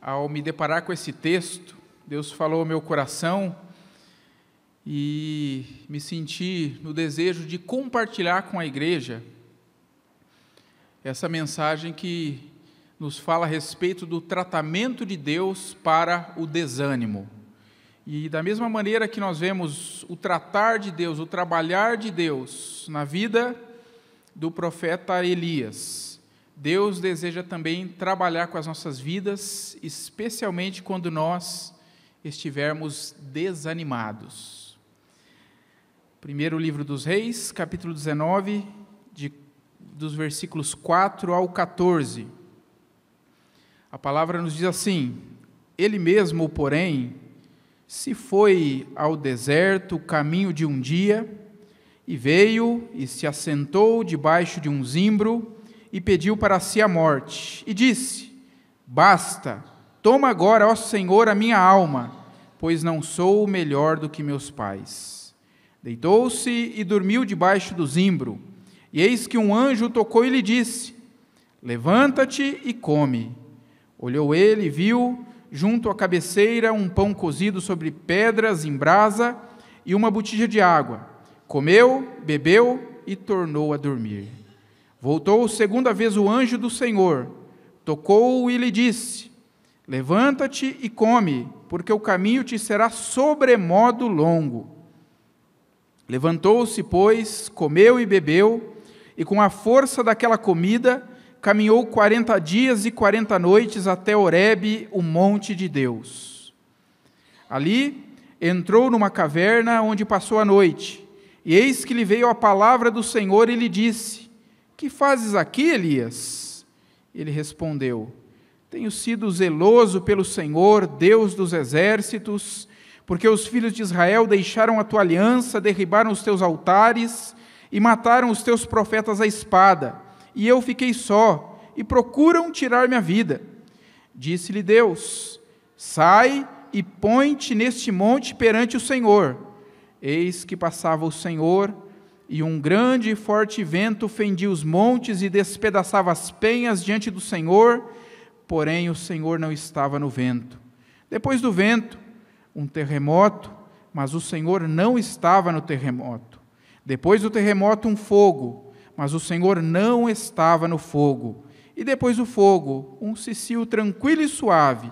Ao me deparar com esse texto, Deus falou ao meu coração e me senti no desejo de compartilhar com a igreja essa mensagem que nos fala a respeito do tratamento de Deus para o desânimo. E da mesma maneira que nós vemos o tratar de Deus, o trabalhar de Deus na vida do profeta Elias, Deus deseja também trabalhar com as nossas vidas, especialmente quando nós estivermos desanimados. Primeiro livro dos Reis, capítulo 19, dos versículos 4 ao 14. A palavra nos diz assim: Ele mesmo, porém, se foi ao deserto, caminho de um dia, e veio e se assentou debaixo de um zimbro, e pediu para si a morte, e disse: Basta, toma agora, ó Senhor, a minha alma, pois não sou melhor do que meus pais. Deitou-se e dormiu debaixo do zimbro, e eis que um anjo tocou e lhe disse: Levanta-te e come. Olhou ele e viu, junto à cabeceira, um pão cozido sobre pedras em brasa e uma botija de água. Comeu, bebeu e tornou a dormir. Voltou segunda vez o anjo do Senhor, tocou-o e lhe disse: Levanta-te e come, porque o caminho te será sobremodo longo. Levantou-se, pois, comeu e bebeu, e com a força daquela comida, caminhou 40 dias e 40 noites até Horebe, o monte de Deus. Ali entrou numa caverna onde passou a noite, e eis que lhe veio a palavra do Senhor e lhe disse: Que fazes aqui, Elias? Ele respondeu: Tenho sido zeloso pelo Senhor, Deus dos exércitos, porque os filhos de Israel deixaram a tua aliança, derribaram os teus altares e mataram os teus profetas à espada, e eu fiquei só, e procuram tirar minha vida. Disse-lhe Deus: Sai e põe-te neste monte perante o Senhor. Eis que passava o Senhor, e um grande e forte vento fendia os montes e despedaçava as penhas diante do Senhor, porém o Senhor não estava no vento. Depois do vento, um terremoto, mas o Senhor não estava no terremoto. Depois do terremoto, um fogo, mas o Senhor não estava no fogo. E depois do fogo, um cicio tranquilo e suave.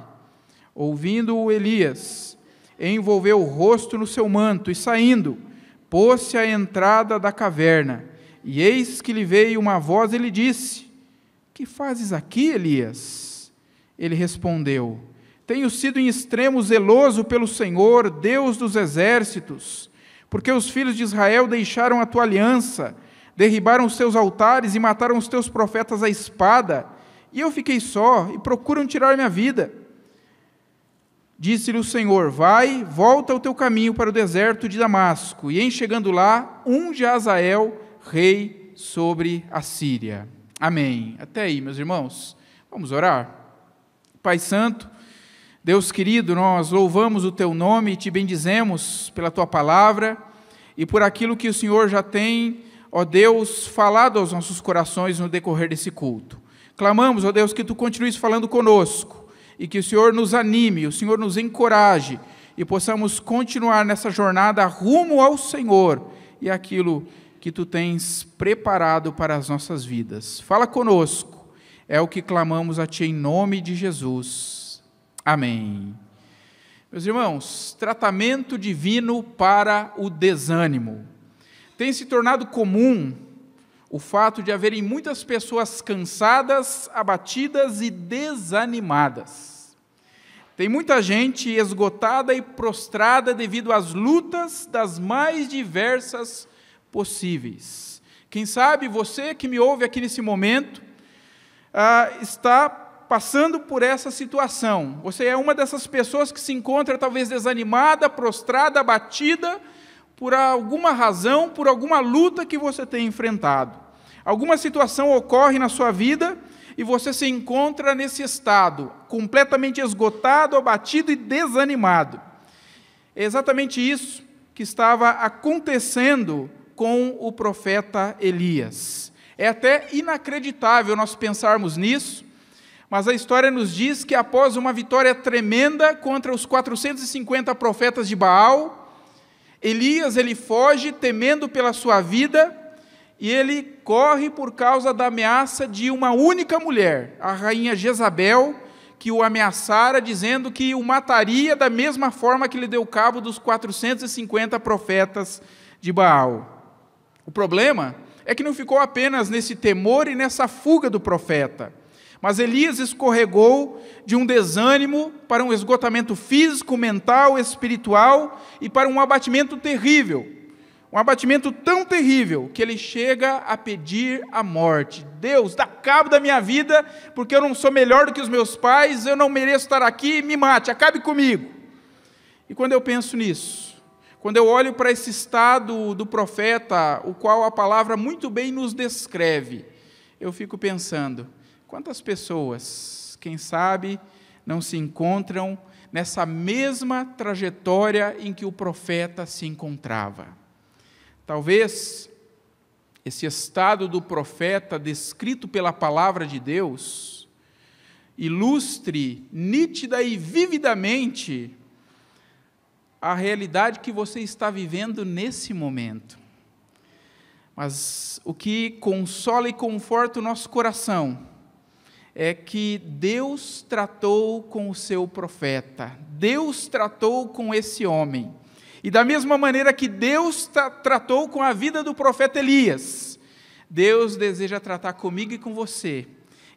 Ouvindo-o Elias, envolveu o rosto no seu manto e saindo, pôs-se à entrada da caverna, e eis que lhe veio uma voz e lhe disse: Que fazes aqui, Elias? Ele respondeu: Tenho sido em extremo zeloso pelo Senhor, Deus dos exércitos, porque os filhos de Israel deixaram a tua aliança, derribaram os teus altares e mataram os teus profetas à espada, e eu fiquei só, e procuram tirar minha vida. Disse-lhe o Senhor: Vai, volta ao teu caminho para o deserto de Damasco, e em chegando lá, unge Azael, rei sobre a Síria. Amém. Até aí, meus irmãos. Vamos orar? Pai Santo, Deus querido, nós louvamos o teu nome e te bendizemos pela tua palavra e por aquilo que o Senhor já tem, ó Deus, falado aos nossos corações no decorrer desse culto. Clamamos, ó Deus, que tu continues falando conosco, e que o Senhor nos anime, o Senhor nos encoraje, e possamos continuar nessa jornada rumo ao Senhor, e aquilo que tu tens preparado para as nossas vidas. Fala conosco, é o que clamamos a ti em nome de Jesus. Amém. Meus irmãos, tratamento divino para o desânimo. Tem se tornado comum o fato de haverem muitas pessoas cansadas, abatidas e desanimadas. Tem muita gente esgotada e prostrada devido às lutas das mais diversas possíveis. Quem sabe você que me ouve aqui nesse momento está passando por essa situação. Você é uma dessas pessoas que se encontra talvez desanimada, prostrada, abatida, por alguma razão, por alguma luta que você tem enfrentado. Alguma situação ocorre na sua vida e você se encontra nesse estado, completamente esgotado, abatido e desanimado. É exatamente isso que estava acontecendo com o profeta Elias. É até inacreditável nós pensarmos nisso, Mas a história nos diz que após uma vitória tremenda contra os 450 profetas de Baal, Elias ele foge temendo pela sua vida, e ele corre por causa da ameaça de uma única mulher, a rainha Jezabel, que o ameaçara, dizendo que o mataria da mesma forma que lhe deu cabo dos 450 profetas de Baal. O problema é que não ficou apenas nesse temor e nessa fuga do profeta, mas Elias escorregou de um desânimo para um esgotamento físico, mental, espiritual e para um abatimento terrível. Um abatimento tão terrível que ele chega a pedir a morte. Deus, dá cabo da minha vida, porque eu não sou melhor do que os meus pais, eu não mereço estar aqui, me mate, acabe comigo. E quando eu penso nisso, quando eu olho para esse estado do profeta, o qual a palavra muito bem nos descreve, eu fico pensando, quantas pessoas, quem sabe, não se encontram nessa mesma trajetória em que o profeta se encontrava? Talvez esse estado do profeta descrito pela palavra de Deus ilustre nítida e vividamente a realidade que você está vivendo nesse momento. Mas o que consola e conforta o nosso coração é que Deus tratou com o seu profeta, Deus tratou com esse homem. E da mesma maneira que Deus tratou com a vida do profeta Elias, Deus deseja tratar comigo e com você,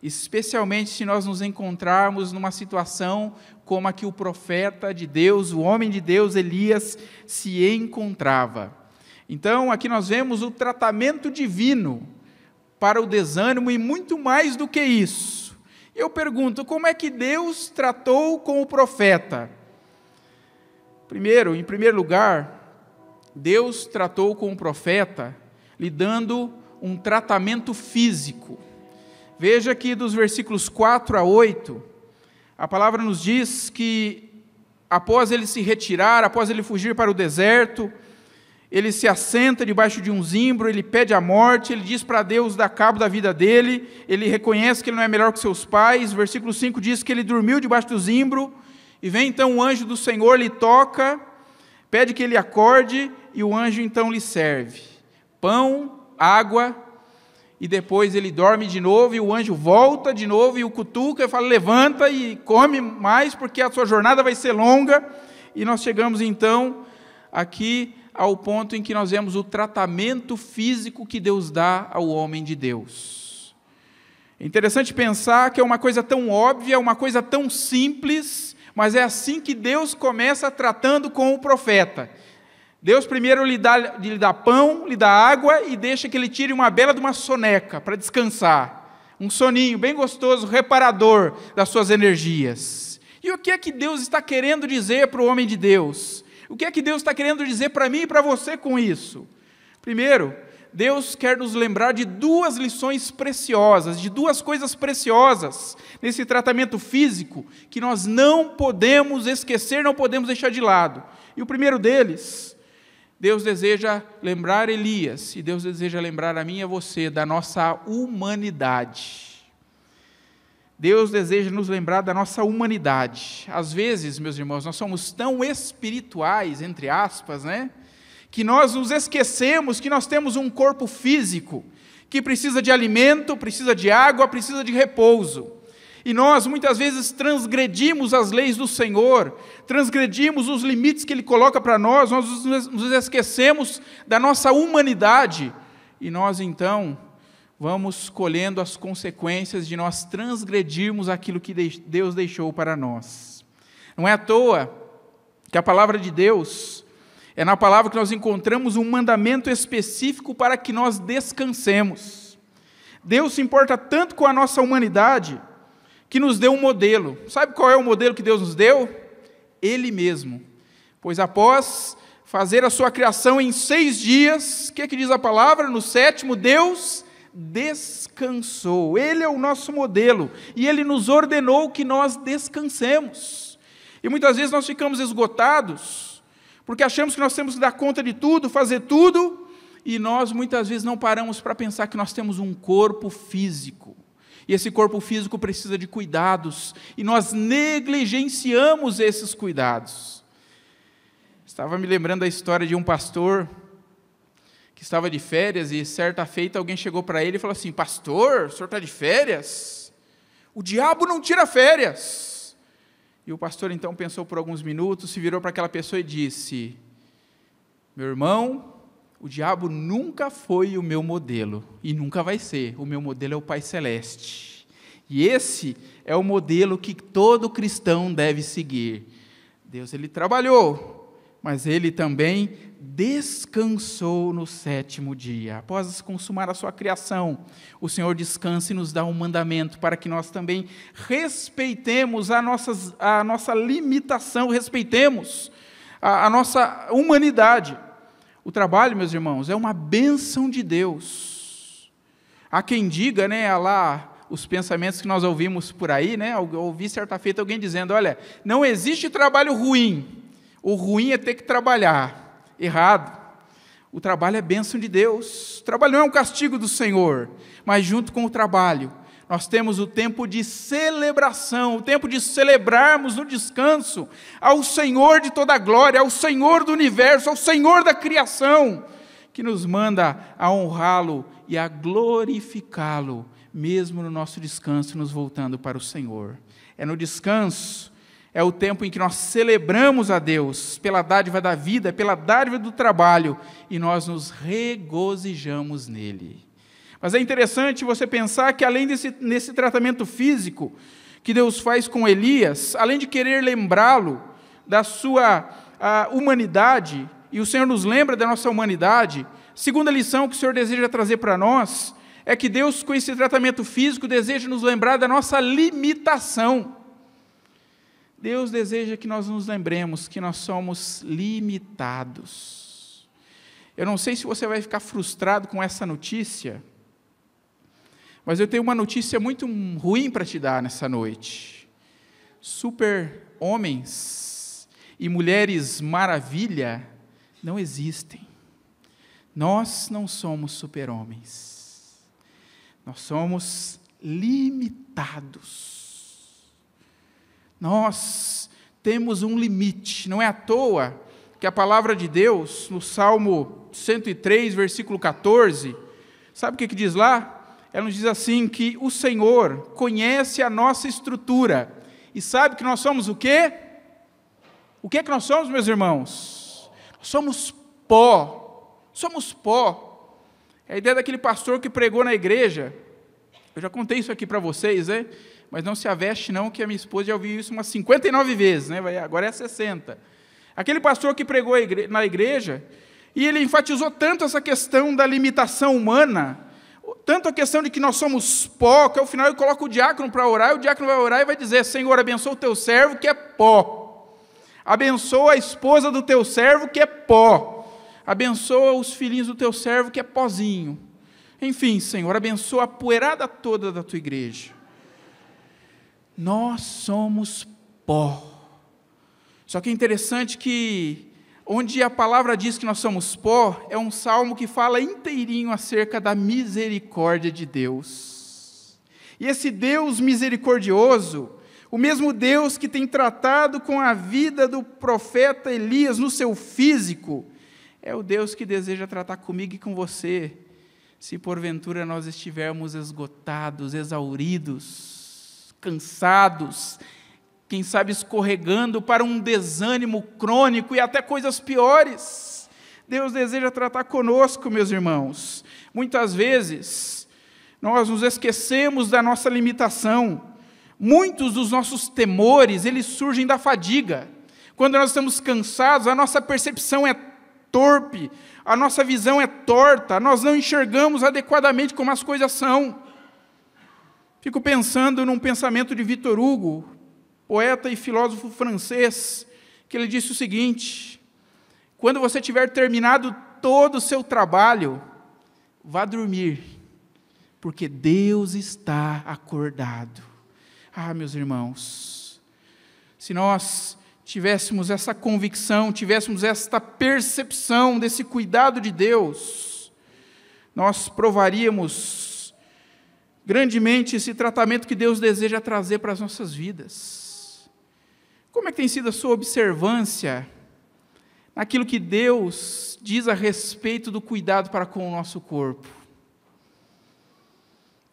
especialmente se nós nos encontrarmos numa situação como a que o profeta de Deus, o homem de Deus, Elias, se encontrava. Então, aqui nós vemos o tratamento divino para o desânimo e muito mais do que isso. Eu pergunto, como é que Deus tratou com o profeta? Primeiro, em primeiro lugar, Deus tratou com o profeta lhe dando um tratamento físico. Veja que dos versículos 4 a 8, a palavra nos diz que após ele se retirar, após ele fugir para o deserto, ele se assenta debaixo de um zimbro, ele pede a morte, ele diz para Deus dar cabo da vida dele, ele reconhece que ele não é melhor que seus pais. Versículo 5 diz que ele dormiu debaixo do zimbro, e vem então o anjo do Senhor, lhe toca, pede que ele acorde, e o anjo então lhe serve pão, água, e depois ele dorme de novo, e o anjo volta de novo, e o cutuca, e fala, levanta e come mais, porque a sua jornada vai ser longa. E nós chegamos então aqui ao ponto em que nós vemos o tratamento físico que Deus dá ao homem de Deus. É interessante pensar que é uma coisa tão óbvia, uma coisa tão simples, mas é assim que Deus começa tratando com o profeta. Deus primeiro lhe dá pão, lhe dá água e deixa que ele tire uma bela de uma soneca para descansar. Um soninho bem gostoso, reparador das suas energias. E o que é que Deus está querendo dizer para o homem de Deus? O que é que Deus está querendo dizer para mim e para você com isso? Primeiro, Deus quer nos lembrar de duas lições preciosas, de duas coisas preciosas nesse tratamento físico que nós não podemos esquecer, não podemos deixar de lado. E o primeiro deles, Deus deseja lembrar Elias, e Deus deseja lembrar a mim e a você da nossa humanidade. Deus deseja nos lembrar da nossa humanidade. Às vezes, meus irmãos, nós somos tão espirituais, entre aspas, que nós nos esquecemos que nós temos um corpo físico que precisa de alimento, precisa de água, precisa de repouso. E nós, muitas vezes, transgredimos as leis do Senhor, transgredimos os limites que Ele coloca para nós nos esquecemos da nossa humanidade, e nós, então, vamos colhendo as consequências de nós transgredirmos aquilo que Deus deixou para nós. Não é à toa que a palavra de Deus, é na palavra que nós encontramos um mandamento específico para que nós descansemos. Deus se importa tanto com a nossa humanidade, que nos deu um modelo. Sabe qual é o modelo que Deus nos deu? Ele mesmo. Pois após fazer a sua criação em 6 dias, o que é que diz a palavra? No 7º, Deus descansou. Ele é o nosso modelo, e Ele nos ordenou que nós descansemos. E muitas vezes nós ficamos esgotados, porque achamos que nós temos que dar conta de tudo, fazer tudo, e nós muitas vezes não paramos para pensar que nós temos um corpo físico. E esse corpo físico precisa de cuidados, e nós negligenciamos esses cuidados. Estava me lembrando da história de um pastor que estava de férias, e certa feita alguém chegou para ele e falou assim: pastor, o senhor está de férias? O diabo não tira férias. E o pastor então pensou por alguns minutos, se virou para aquela pessoa e disse: meu irmão, o diabo nunca foi o meu modelo, e nunca vai ser. O meu modelo é o Pai Celeste. E esse é o modelo que todo cristão deve seguir. Deus, ele trabalhou, mas ele também descansou no 7º dia. Após consumar a sua criação, o Senhor descansa e nos dá um mandamento para que nós também respeitemos a nossa limitação, respeitemos a nossa humanidade. O trabalho, meus irmãos, é uma bênção de Deus. Há quem diga, lá os pensamentos que nós ouvimos por aí, Eu ouvi certa feita alguém dizendo: olha, não existe trabalho ruim, o ruim é ter que trabalhar. Errado. O trabalho é bênção de Deus. O trabalho não é um castigo do Senhor, mas junto com o trabalho, nós temos o tempo de celebração, o tempo de celebrarmos no descanso ao Senhor de toda a glória, ao Senhor do universo, ao Senhor da criação, que nos manda a honrá-lo e a glorificá-lo, mesmo no nosso descanso, nos voltando para o Senhor. É no descanso, é o tempo em que nós celebramos a Deus pela dádiva da vida, pela dádiva do trabalho, e nós nos regozijamos nele. Mas é interessante você pensar que, além nesse tratamento físico que Deus faz com Elias, além de querer lembrá-lo da sua humanidade, e o Senhor nos lembra da nossa humanidade, a segunda lição que o Senhor deseja trazer para nós é que Deus, com esse tratamento físico, deseja nos lembrar da nossa limitação. Deus deseja que nós nos lembremos que nós somos limitados. Eu não sei se você vai ficar frustrado com essa notícia, mas eu tenho uma notícia muito ruim para te dar nessa noite. Super-homens e mulheres maravilha não existem. Nós não somos super-homens. Nós somos limitados. Nós temos um limite. Não é à toa que a palavra de Deus, no Salmo 103, versículo 14, sabe o que diz lá? Ela nos diz assim, que o Senhor conhece a nossa estrutura e sabe que nós somos o quê? O que é que nós somos, meus irmãos? Nós somos pó. Somos pó. É a ideia daquele pastor que pregou na igreja. Eu já contei isso aqui para vocês, mas não se aveste não, que a minha esposa já ouviu isso umas 59 vezes, agora é 60. Aquele pastor que pregou na igreja, e ele enfatizou tanto essa questão da limitação humana, tanto a questão de que nós somos pó, que ao final ele coloca o diácono para orar, e o diácono vai orar e vai dizer: Senhor, abençoa o teu servo que é pó, abençoa a esposa do teu servo que é pó, abençoa os filhinhos do teu servo que é pozinho. Enfim, Senhor, abençoa a poeirada toda da tua igreja. Nós somos pó. Só que é interessante que, onde a palavra diz que nós somos pó, é um salmo que fala inteirinho acerca da misericórdia de Deus. E esse Deus misericordioso, o mesmo Deus que tem tratado com a vida do profeta Elias no seu físico, é o Deus que deseja tratar comigo e com você, se porventura nós estivermos esgotados, exauridos, cansados, quem sabe escorregando para um desânimo crônico e até coisas piores. Deus deseja tratar conosco, meus irmãos. Muitas vezes, nós nos esquecemos da nossa limitação. Muitos dos nossos temores, eles surgem da fadiga. Quando nós estamos cansados, a nossa percepção é torpe, a nossa visão é torta, nós não enxergamos adequadamente como as coisas são. Fico pensando num pensamento de Victor Hugo, poeta e filósofo francês, que ele disse o seguinte: quando você tiver terminado todo o seu trabalho, vá dormir, porque Deus está acordado. Ah, meus irmãos, se nós tivéssemos essa convicção, tivéssemos esta percepção desse cuidado de Deus, nós provaríamos grandemente esse tratamento que Deus deseja trazer para as nossas vidas. Como é que tem sido a sua observância naquilo que Deus diz a respeito do cuidado para com o nosso corpo?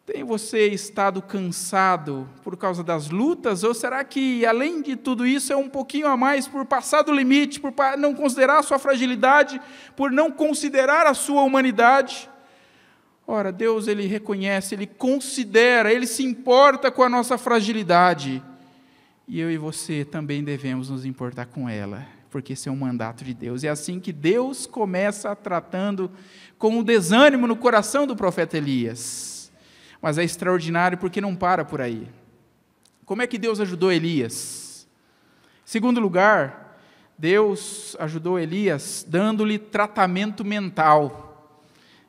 Tem você estado cansado por causa das lutas? Ou será que, além de tudo isso, é um pouquinho a mais por passar do limite, por não considerar a sua fragilidade, por não considerar a sua humanidade? Ora, Deus, Ele reconhece, Ele considera, Ele se importa com a nossa fragilidade. E eu e você também devemos nos importar com ela, porque esse é um mandato de Deus. É assim que Deus começa tratando com o desânimo no coração do profeta Elias. Mas é extraordinário porque não para por aí. Como é que Deus ajudou Elias? Em segundo lugar, Deus ajudou Elias dando-lhe tratamento mental.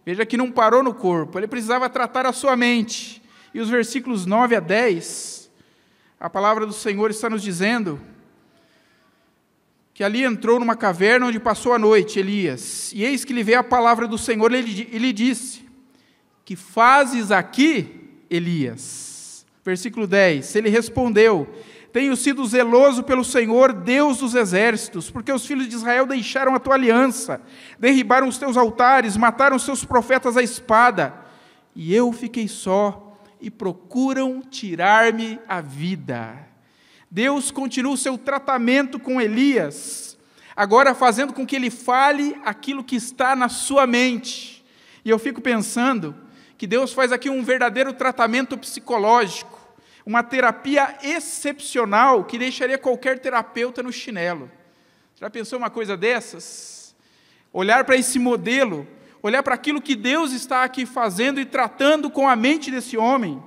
Veja que não parou no corpo, ele precisava tratar a sua mente. E os versículos 9 a 10, a palavra do Senhor está nos dizendo que ali entrou numa caverna onde passou a noite, Elias. E eis que lhe veio a palavra do Senhor, e lhe disse: que fazes aqui, Elias? Versículo 10, ele respondeu: tenho sido zeloso pelo Senhor, Deus dos exércitos, porque os filhos de Israel deixaram a tua aliança, derribaram os teus altares, mataram os teus profetas à espada, e eu fiquei só, e procuram tirar-me a vida. Deus continua o seu tratamento com Elias, agora fazendo com que ele fale aquilo que está na sua mente. E eu fico pensando que Deus faz aqui um verdadeiro tratamento psicológico, uma terapia excepcional que deixaria qualquer terapeuta no chinelo. Já pensou uma coisa dessas? Olhar para esse modelo, olhar para aquilo que Deus está aqui fazendo e tratando com a mente desse homem.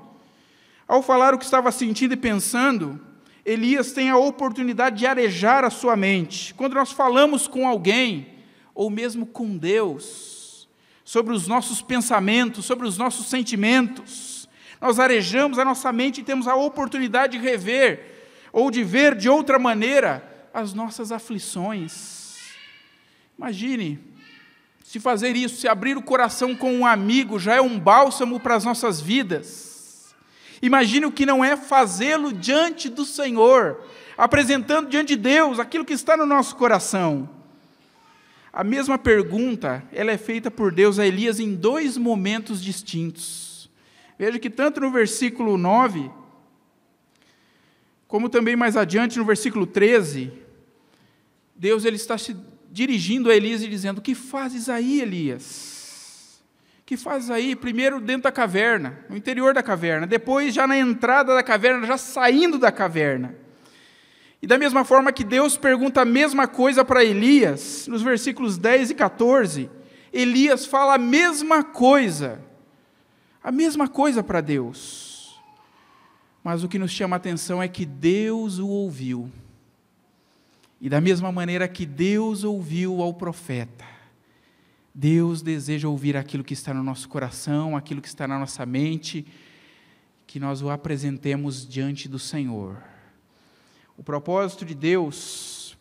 Ao falar o que estava sentindo e pensando, Elias tem a oportunidade de arejar a sua mente. Quando nós falamos com alguém, ou mesmo com Deus, sobre os nossos pensamentos, sobre os nossos sentimentos, nós arejamos a nossa mente e temos a oportunidade de rever, ou de ver de outra maneira, as nossas aflições. Imagine, se fazer isso, se abrir o coração com um amigo, já é um bálsamo para as nossas vidas. Imagine o que não é fazê-lo diante do Senhor, apresentando diante de Deus aquilo que está no nosso coração. A mesma pergunta, ela é feita por Deus a Elias em dois momentos distintos. Veja que tanto no versículo 9, como também mais adiante no versículo 13, Deus ele está se dirigindo a Elias e dizendo: que fazes aí, Elias? Que fazes aí? Primeiro dentro da caverna, no interior da caverna, depois já na entrada da caverna, já saindo da caverna. E da mesma forma que Deus pergunta a mesma coisa para Elias, nos versículos 10 e 14, Elias fala a mesma coisa para Deus. Mas o que nos chama a atenção é que Deus o ouviu. E da mesma maneira que Deus ouviu ao profeta, Deus deseja ouvir aquilo que está no nosso coração, aquilo que está na nossa mente, que nós o apresentemos diante do Senhor. O propósito de Deus,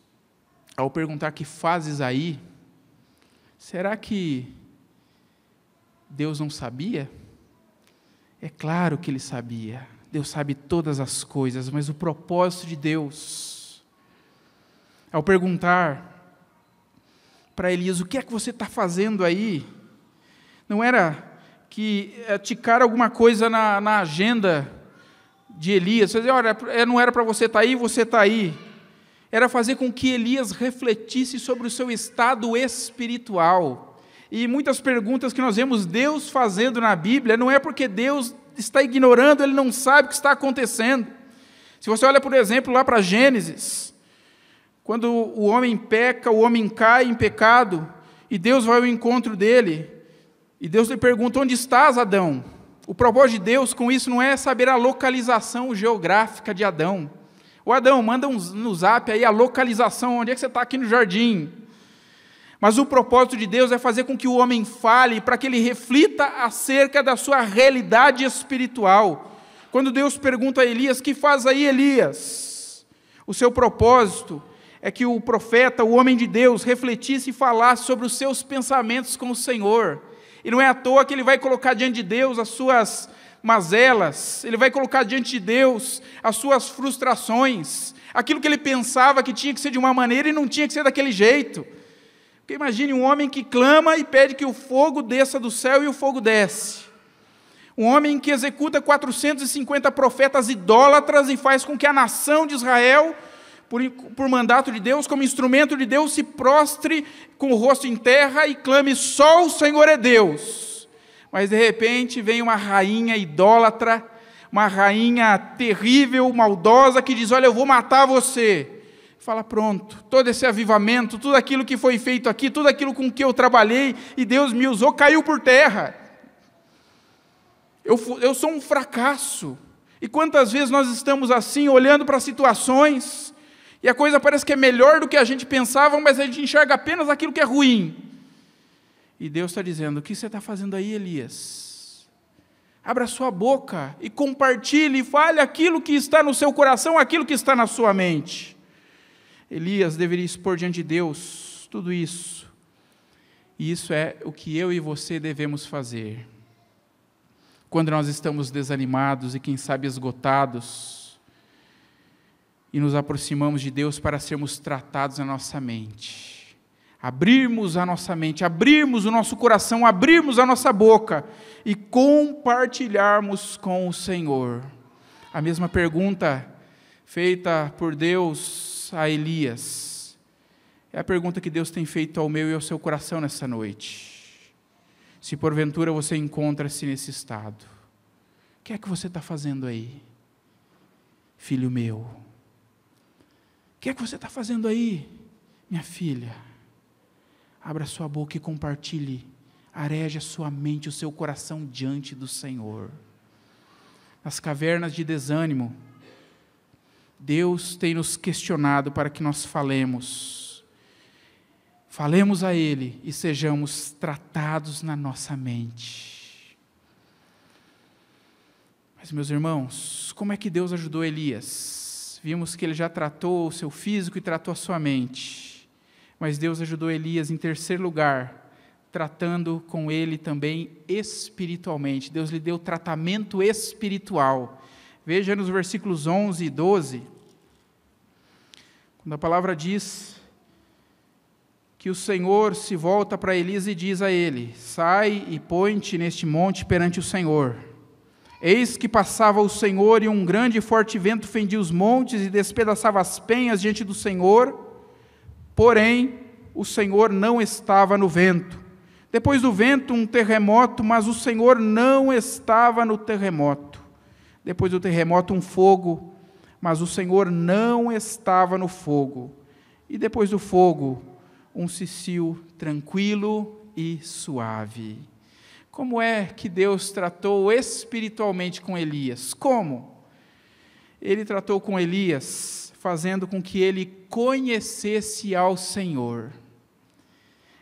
ao perguntar: que fazes aí? Será que Deus não sabia? É claro que Ele sabia. Deus sabe todas as coisas, mas o propósito de Deus, ao perguntar para Elias: o que é que você está fazendo aí? Não era que ticar alguma coisa na agenda de Elias, você dizia: olha, não era para você estar aí, você está aí. Era fazer com que Elias refletisse sobre o seu estado espiritual. E muitas perguntas que nós vemos Deus fazendo na Bíblia, não é porque Deus está ignorando, Ele não sabe o que está acontecendo. Se você olha, por exemplo, lá para Gênesis, quando o homem peca, o homem cai em pecado, e Deus vai ao encontro dele, e Deus lhe pergunta: onde estás, Adão? O propósito de Deus com isso não é saber a localização geográfica de Adão. O Adão, manda no zap aí a localização, onde é que você está aqui no jardim. Mas o propósito de Deus é fazer com que o homem fale, para que ele reflita acerca da sua realidade espiritual. Quando Deus pergunta a Elias: que faz aí, Elias? O seu propósito é que o profeta, o homem de Deus, refletisse e falasse sobre os seus pensamentos com o Senhor. E não é à toa que ele vai colocar diante de Deus as suas mazelas, ele vai colocar diante de Deus as suas frustrações, aquilo que ele pensava que tinha que ser de uma maneira e não tinha que ser daquele jeito. Porque imagine um homem que clama e pede que o fogo desça do céu e o fogo desce. Um homem que executa 450 profetas idólatras e faz com que a nação de Israel, por mandato de Deus, como instrumento de Deus, se prostre com o rosto em terra e clame: só o Senhor é Deus. Mas de repente vem uma rainha idólatra, uma rainha terrível, maldosa, que diz: olha, eu vou matar você. Fala: pronto, todo esse avivamento, tudo aquilo que foi feito aqui, tudo aquilo com que eu trabalhei e Deus me usou, caiu por terra. Eu sou um fracasso. E quantas vezes nós estamos assim, olhando para situações, e a coisa parece que é melhor do que a gente pensava, mas a gente enxerga apenas aquilo que é ruim. E Deus está dizendo: o que você está fazendo aí, Elias? Abra sua boca e compartilhe, e fale aquilo que está no seu coração, aquilo que está na sua mente. Elias deveria expor diante de Deus tudo isso. E isso é o que eu e você devemos fazer. Quando nós estamos desanimados e, quem sabe, esgotados, e nos aproximamos de Deus para sermos tratados na nossa mente. Abrirmos a nossa mente, abrirmos o nosso coração, abrirmos a nossa boca e compartilharmos com o Senhor. A mesma pergunta feita por Deus a Elias é a pergunta que Deus tem feito ao meu e ao seu coração nessa noite. Se porventura você encontra-se nesse estado, o que é que você está fazendo aí, filho meu? O que é que você está fazendo aí, minha filha? Abra sua boca e compartilhe, areje a sua mente, o seu coração diante do Senhor. Nas cavernas de desânimo, Deus tem nos questionado para que nós falemos a Ele e sejamos tratados na nossa mente. Mas, meus irmãos, como é que Deus ajudou Elias? Vimos que ele já tratou o seu físico e tratou a sua mente. Mas Deus ajudou Elias, em terceiro lugar, tratando com ele também espiritualmente. Deus lhe deu tratamento espiritual. Veja nos versículos 11 e 12, quando a palavra diz que o Senhor se volta para Elias e diz a ele: sai e põe-te neste monte perante o Senhor. Eis que passava o Senhor, e um grande e forte vento fendia os montes e despedaçava as penhas diante do Senhor, porém o Senhor não estava no vento. Depois do vento, um terremoto, mas o Senhor não estava no terremoto. Depois do terremoto, um fogo, mas o Senhor não estava no fogo. E depois do fogo, um cicio tranquilo e suave. Como é que Deus tratou espiritualmente com Elias? Como? Ele tratou com Elias fazendo com que ele conhecesse ao Senhor.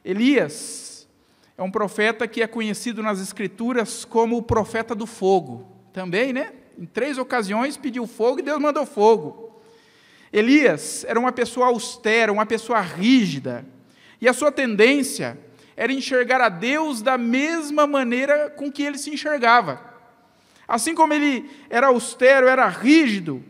Elias é um profeta que é conhecido nas Escrituras como o profeta do fogo. Também, né? Em 3 ocasiões pediu fogo e Deus mandou fogo. Elias era uma pessoa austera, uma pessoa rígida. E a sua tendência era enxergar a Deus da mesma maneira com que ele se enxergava. Assim como ele era austero, era rígido,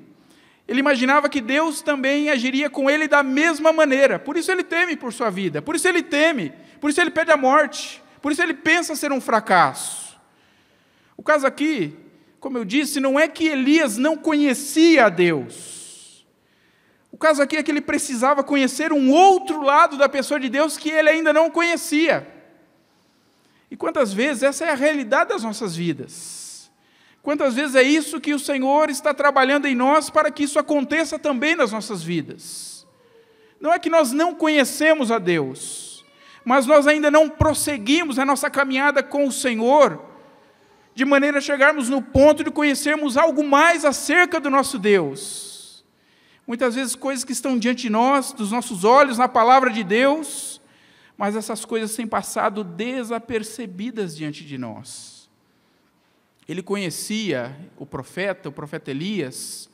ele imaginava que Deus também agiria com ele da mesma maneira. Por isso ele teme por sua vida, por isso ele teme, por isso ele pede a morte, por isso ele pensa ser um fracasso. O caso aqui, como eu disse, não é que Elias não conhecia a Deus. O caso aqui é que ele precisava conhecer um outro lado da pessoa de Deus que ele ainda não conhecia. E quantas vezes essa é a realidade das nossas vidas? Quantas vezes é isso que o Senhor está trabalhando em nós para que isso aconteça também nas nossas vidas? Não é que nós não conhecemos a Deus, mas nós ainda não prosseguimos a nossa caminhada com o Senhor, de maneira a chegarmos no ponto de conhecermos algo mais acerca do nosso Deus. Muitas vezes coisas que estão diante de nós, dos nossos olhos, na palavra de Deus, mas essas coisas têm passado desapercebidas diante de nós. Ele conhecia o profeta Elias,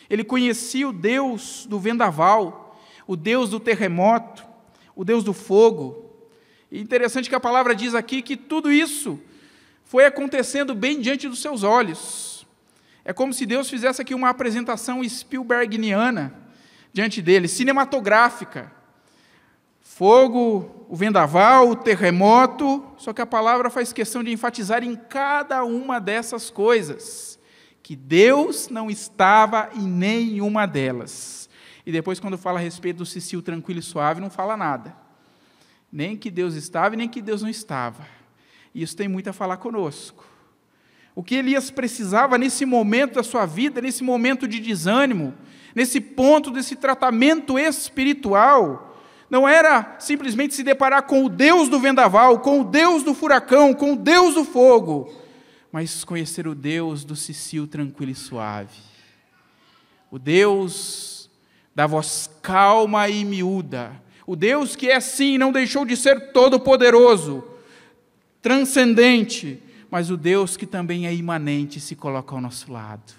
ele conhecia o Deus do vendaval, o Deus do terremoto, o Deus do fogo. E interessante que a palavra diz aqui que tudo isso foi acontecendo bem diante dos seus olhos. É como se Deus fizesse aqui uma apresentação Spielbergiana diante dele, cinematográfica. Fogo, o vendaval, o terremoto, só que a palavra faz questão de enfatizar em cada uma dessas coisas, que Deus não estava em nenhuma delas. E depois, quando fala a respeito do cicio tranquilo e suave, não fala nada. Nem que Deus estava e nem que Deus não estava. E isso tem muito a falar conosco. O que Elias precisava nesse momento da sua vida, nesse momento de desânimo, nesse ponto desse tratamento espiritual, não era simplesmente se deparar com o Deus do vendaval, com o Deus do furacão, com o Deus do fogo, mas conhecer o Deus do cicio tranquilo e suave. O Deus da voz calma e miúda. O Deus que é sim, não deixou de ser todo-poderoso, transcendente, mas o Deus que também é imanente e se coloca ao nosso lado.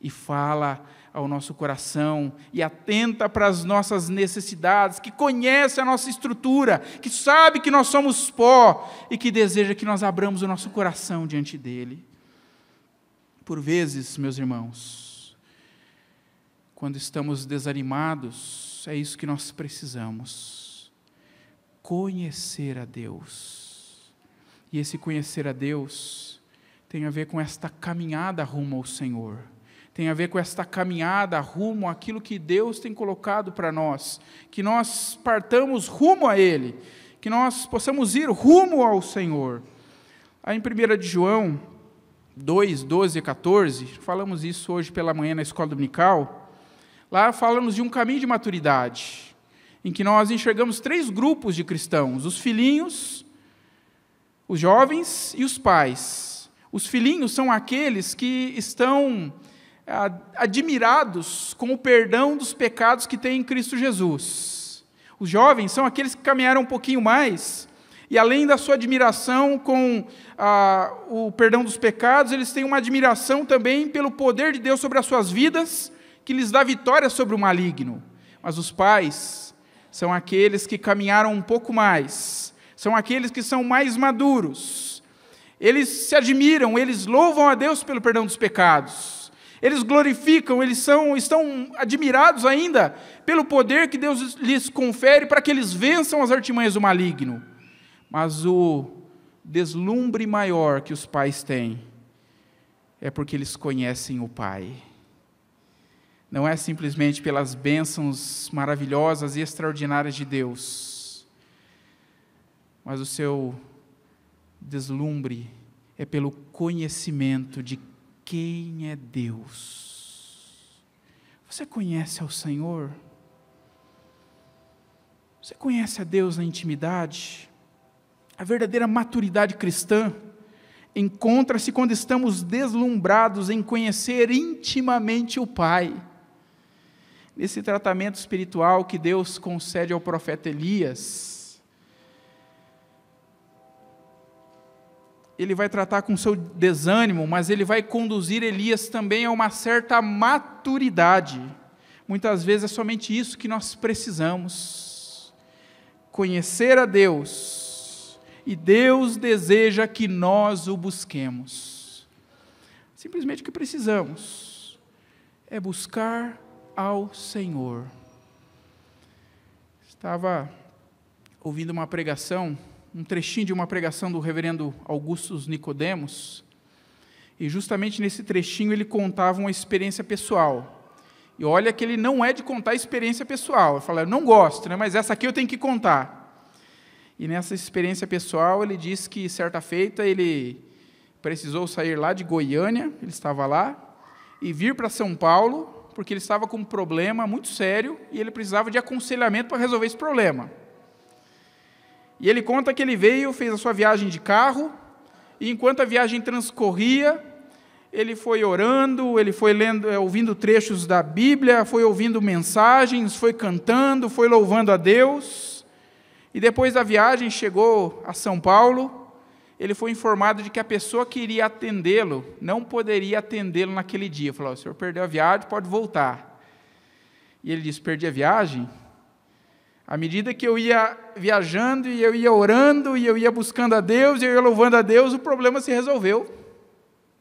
E fala ao nosso coração, e atenta para as nossas necessidades, que conhece a nossa estrutura, que sabe que nós somos pó, e que deseja que nós abramos o nosso coração diante dele. Por vezes, meus irmãos, quando estamos desanimados, é isso que nós precisamos, conhecer a Deus. E esse conhecer a Deus tem a ver com esta caminhada rumo ao Senhor, tem a ver com esta caminhada rumo àquilo que Deus tem colocado para nós, que nós partamos rumo a Ele, que nós possamos ir rumo ao Senhor. Aí em 1 de João 2, 12 e 14, falamos isso hoje pela manhã na escola dominical, lá falamos de um caminho de maturidade, em que nós enxergamos 3 grupos de cristãos, os filhinhos, os jovens e os pais. Os filhinhos são aqueles que estão admirados com o perdão dos pecados que têm em Cristo Jesus. Os jovens são aqueles que caminharam um pouquinho mais, e além da sua admiração com o perdão dos pecados, eles têm uma admiração também pelo poder de Deus sobre as suas vidas, que lhes dá vitória sobre o maligno. Mas os pais são aqueles que caminharam um pouco mais, são aqueles que são mais maduros. Eles se admiram, eles louvam a Deus pelo perdão dos pecados. Eles glorificam, estão admirados ainda pelo poder que Deus lhes confere para que eles vençam as artimanhas do maligno. Mas o deslumbre maior que os pais têm é porque eles conhecem o Pai. Não é simplesmente pelas bênçãos maravilhosas e extraordinárias de Deus, mas o seu deslumbre é pelo conhecimento de quem é Deus. Você conhece ao Senhor? Você conhece a Deus na intimidade? A verdadeira maturidade cristã encontra-se quando estamos deslumbrados em conhecer intimamente o Pai. Nesse tratamento espiritual que Deus concede ao profeta Elias, ele vai tratar com seu desânimo, mas ele vai conduzir Elias também a uma certa maturidade. Muitas vezes é somente isso que nós precisamos, conhecer a Deus, e Deus deseja que nós o busquemos. Simplesmente o que precisamos é buscar ao Senhor. Estava ouvindo uma pregação, um trechinho de uma pregação do reverendo Augustus Nicodemos, e justamente nesse trechinho ele contava uma experiência pessoal. E olha que ele não é de contar experiência pessoal. Ele fala, eu não gosto, né, mas essa aqui eu tenho que contar. E nessa experiência pessoal ele disse que certa feita ele precisou sair lá de Goiânia, ele estava lá, e vir para São Paulo, porque ele estava com um problema muito sério, e ele precisava de aconselhamento para resolver esse problema. E ele conta que ele veio, fez a sua viagem de carro, e enquanto a viagem transcorria, ele foi orando, ele foi lendo, ouvindo trechos da Bíblia, foi ouvindo mensagens, foi cantando, foi louvando a Deus, e depois da viagem chegou a São Paulo, ele foi informado de que a pessoa que iria atendê-lo não poderia atendê-lo naquele dia. Falou, o senhor perdeu a viagem, pode voltar. E ele disse, perdi a viagem? À medida que eu ia viajando, e eu ia orando, e eu ia buscando a Deus, e eu ia louvando a Deus, o problema se resolveu.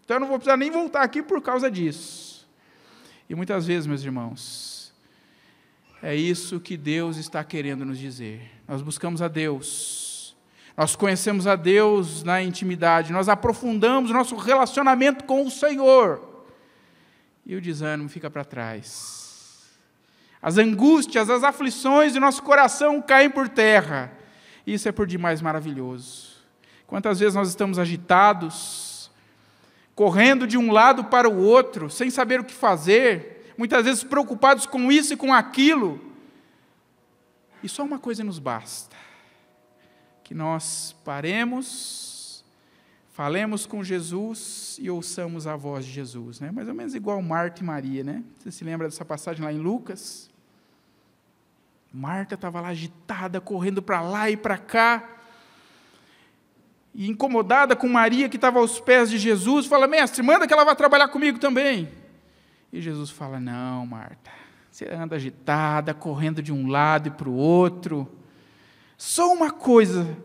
Então eu não vou precisar nem voltar aqui por causa disso. E muitas vezes, meus irmãos, é isso que Deus está querendo nos dizer. Nós buscamos a Deus, nós conhecemos a Deus na intimidade, nós aprofundamos o nosso relacionamento com o Senhor, e o desânimo fica para trás. As angústias, as aflições do nosso coração caem por terra. Isso é por demais maravilhoso. Quantas vezes nós estamos agitados, correndo de um lado para o outro, sem saber o que fazer, muitas vezes preocupados com isso e com aquilo, e só uma coisa nos basta: que nós paremos, falemos com Jesus e ouçamos a voz de Jesus, né? Mais ou menos igual Marta e Maria, né? Você se lembra dessa passagem lá em Lucas? Marta estava lá agitada, correndo para lá e para cá, e incomodada com Maria, que estava aos pés de Jesus, fala: mestre, manda que ela vá trabalhar comigo também. E Jesus fala: não, Marta, você anda agitada, correndo de um lado e para o outro. Só uma coisa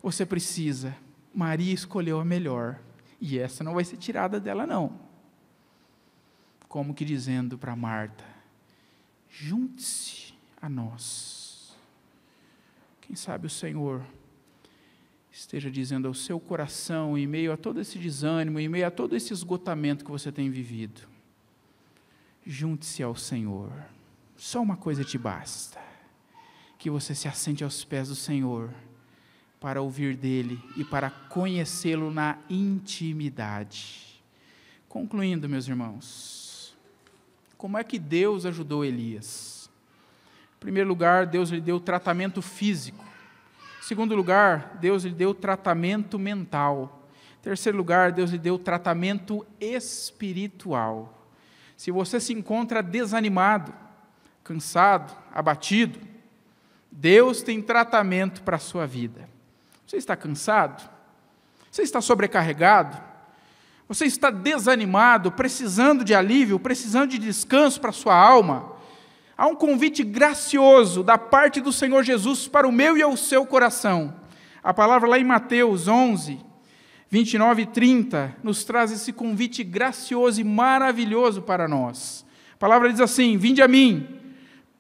você precisa: Maria escolheu a melhor, e essa não vai ser tirada dela, não. Como que dizendo para Marta: junte-se a nós. Quem sabe o Senhor esteja dizendo ao seu coração, em meio a todo esse desânimo, em meio a todo esse esgotamento que você tem vivido: junte-se ao Senhor. Só uma coisa te basta: que você se assente aos pés do Senhor, para ouvir dele e para conhecê-lo na intimidade. Concluindo, meus irmãos, como é que Deus ajudou Elias? Em primeiro lugar, Deus lhe deu tratamento físico. Em segundo lugar, Deus lhe deu tratamento mental. Em terceiro lugar, Deus lhe deu tratamento espiritual. Se você se encontra desanimado, cansado, abatido, Deus tem tratamento para a sua vida. Você está cansado? Você está sobrecarregado? Você está desanimado, precisando de alívio, precisando de descanso para a sua alma? Há um convite gracioso da parte do Senhor Jesus para o meu e o seu coração. A palavra lá em Mateus 11, 29 e 30, nos traz esse convite gracioso e maravilhoso para nós. A palavra diz assim: vinde a mim,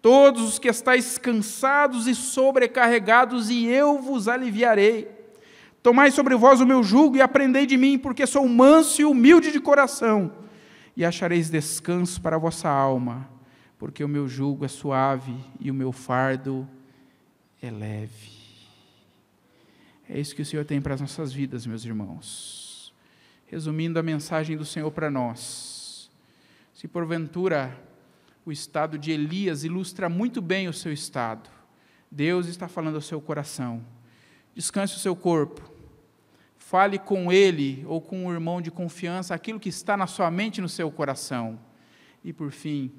todos os que estáis cansados e sobrecarregados, e eu vos aliviarei. Tomai sobre vós o meu jugo e aprendei de mim, porque sou manso e humilde de coração, e achareis descanso para a vossa alma, porque o meu jugo é suave e o meu fardo é leve. É isso que o Senhor tem para as nossas vidas, meus irmãos. Resumindo a mensagem do Senhor para nós: se porventura o estado de Elias ilustra muito bem o seu estado, Deus está falando ao seu coração: descanse o seu corpo, fale com ele ou com um irmão de confiança aquilo que está na sua mente e no seu coração. E por fim,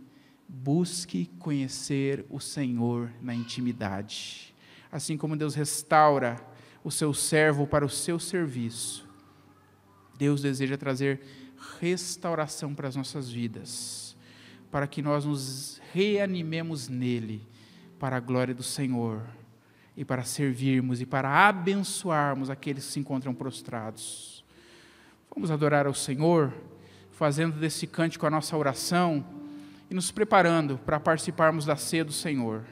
busque conhecer o Senhor na intimidade. Assim como Deus restaura o seu servo para o seu serviço, Deus deseja trazer restauração para as nossas vidas, para que nós nos reanimemos nele, para a glória do Senhor, e para servirmos e para abençoarmos aqueles que se encontram prostrados. Vamos adorar ao Senhor, fazendo desse cântico a nossa oração, e nos preparando para participarmos da ceia do Senhor.